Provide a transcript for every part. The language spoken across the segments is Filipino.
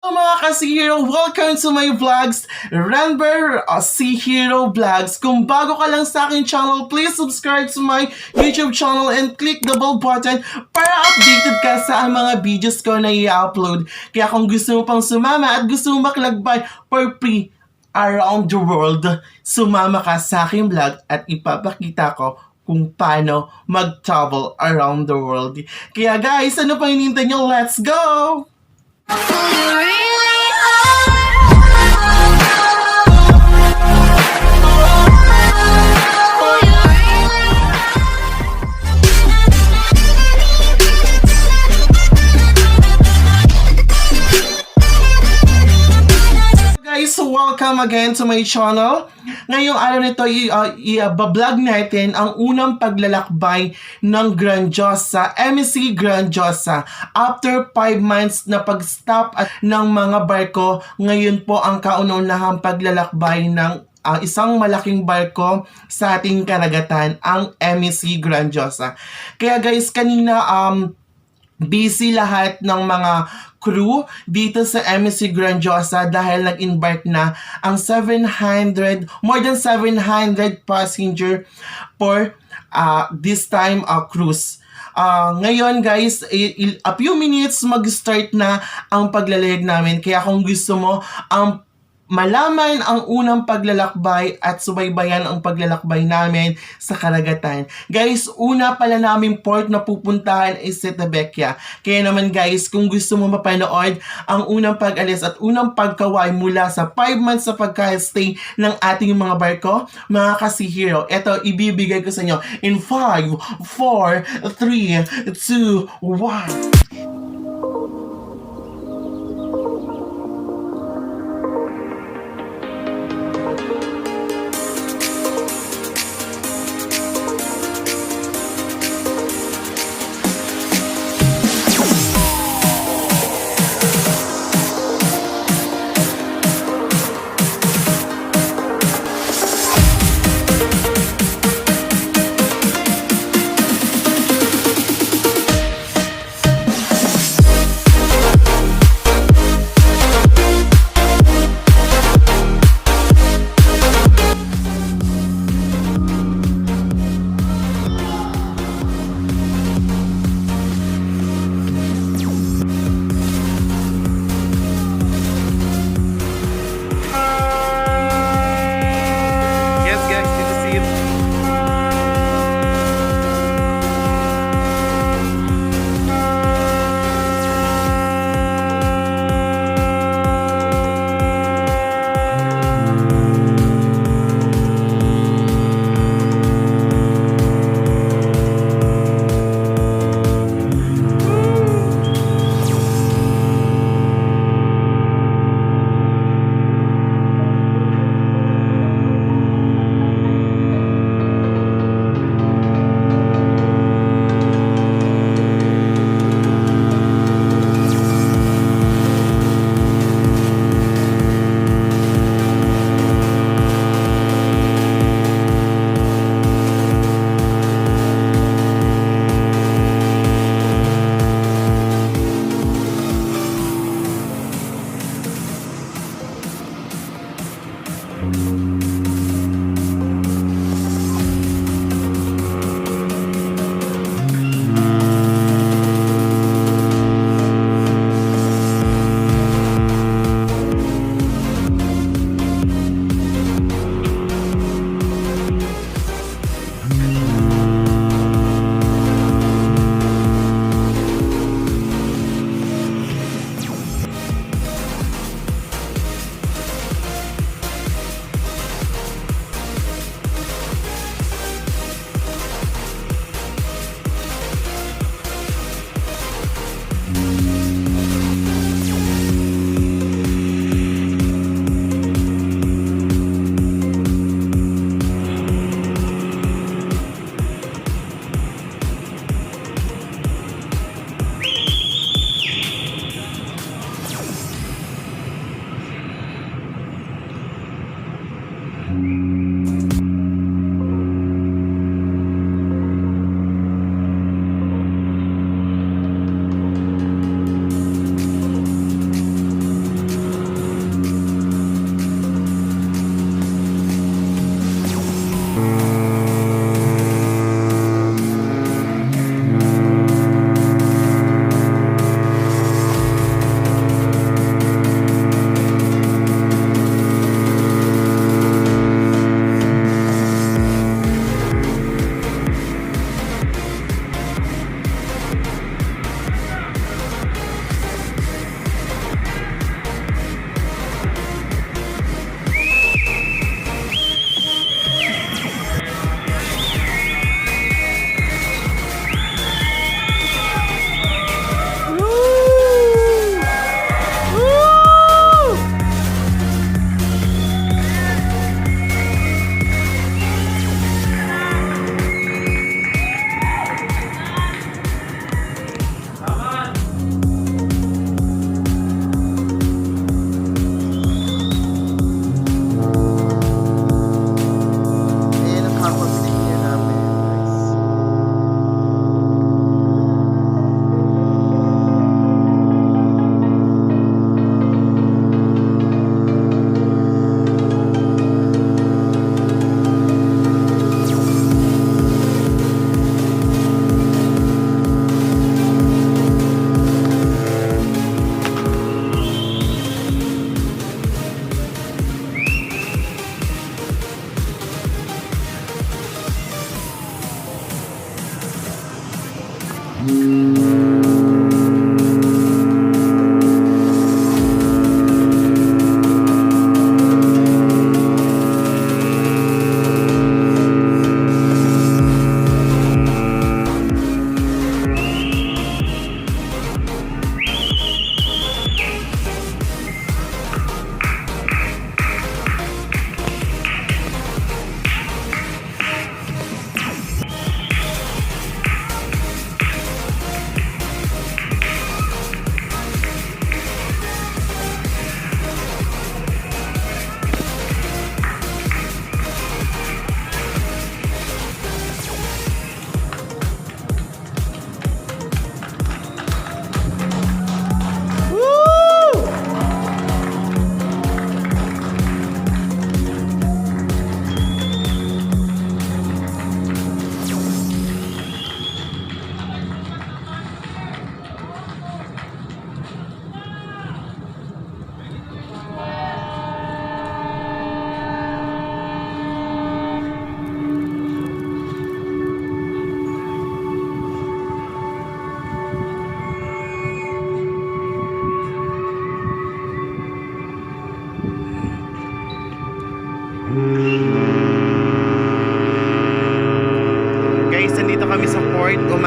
Mga ka-C-Hero, welcome to my vlogs, Ranber C-Hero Vlogs. Kung bago ka lang sa aking channel, please subscribe to my YouTube channel and click the bell button para updated ka sa mga videos ko na i-upload. Kaya kung gusto mo pang sumama at gusto mo makilagbay for free around the world, sumama ka sa aking vlog at ipapakita ko kung paano mag-travel around the world. Kaya guys, ano pa hinihintay nyo? Let's go! So welcome again to my channel. Ngayong araw nito, i-vlog natin ang unang paglalakbay ng Grandiosa, MSC Grandiosa. After 5 months na pag-stop ng mga barko, ngayon po ang kauna-unahang paglalakbay ng isang malaking barko sa ating karagatan, ang MSC Grandiosa. Kaya guys, kanina busy lahat ng mga crew dito sa MSC Grandiosa dahil nag-embark na ang more than 700 passenger for this time cruise. Ngayon guys, a few minutes mag-start na ang paglalayag namin. Kaya kung gusto mo ang malaman ang unang paglalakbay at subaybayan ang paglalakbay namin sa karagatan. Guys, una pala namin port na pupuntahan is Setebekya. Kaya naman guys, kung gusto mo mapanood ang unang pag-alis at unang pagkaway mula sa 5 months sa pagka-stay ng ating mga barko, mga ka-C-Hero, eto ibibigay ko sa inyo in 5, 4, 3, 2, 1.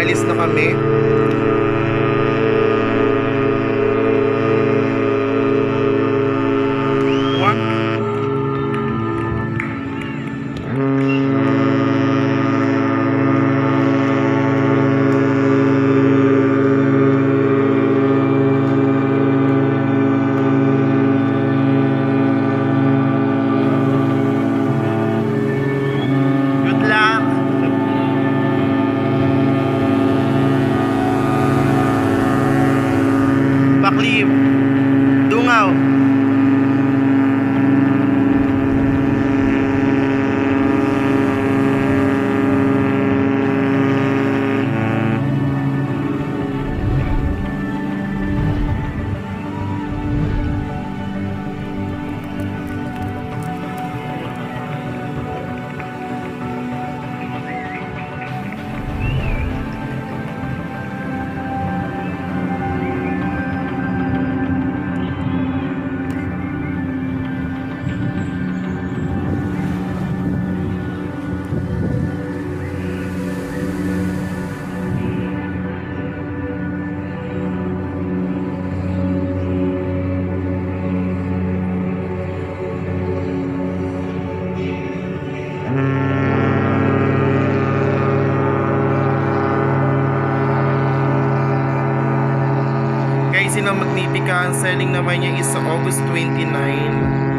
Aalis na kami. Baklim, Dungaw. Guys, yun ang Magnifica. Ang selling naman niya is sa August 29.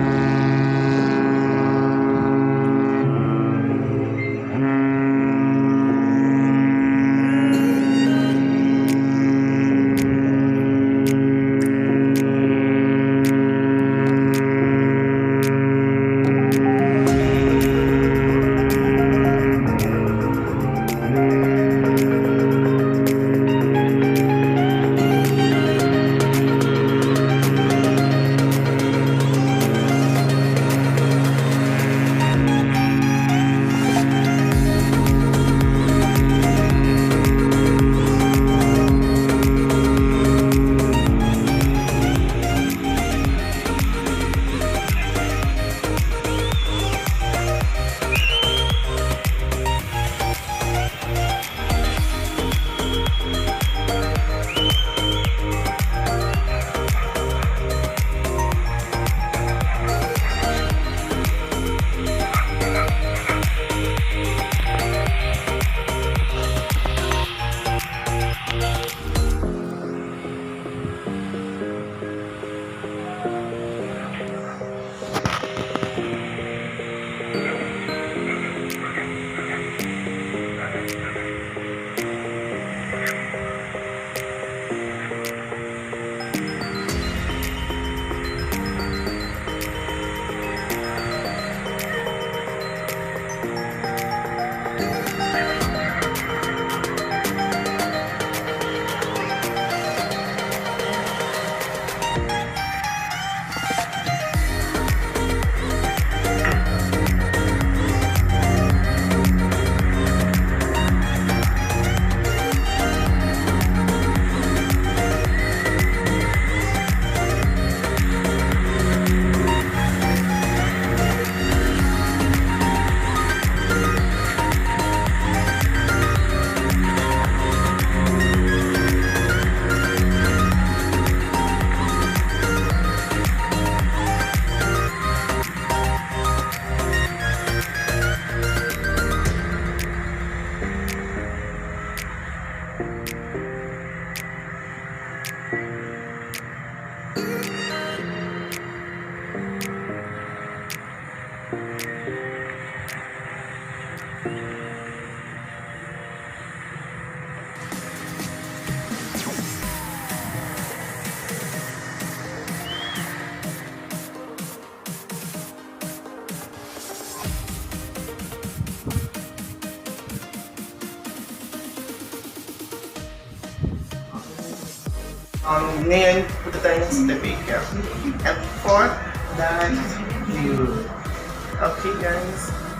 Ngayon, punta tayo ng certificate. And for that, you. Okay guys.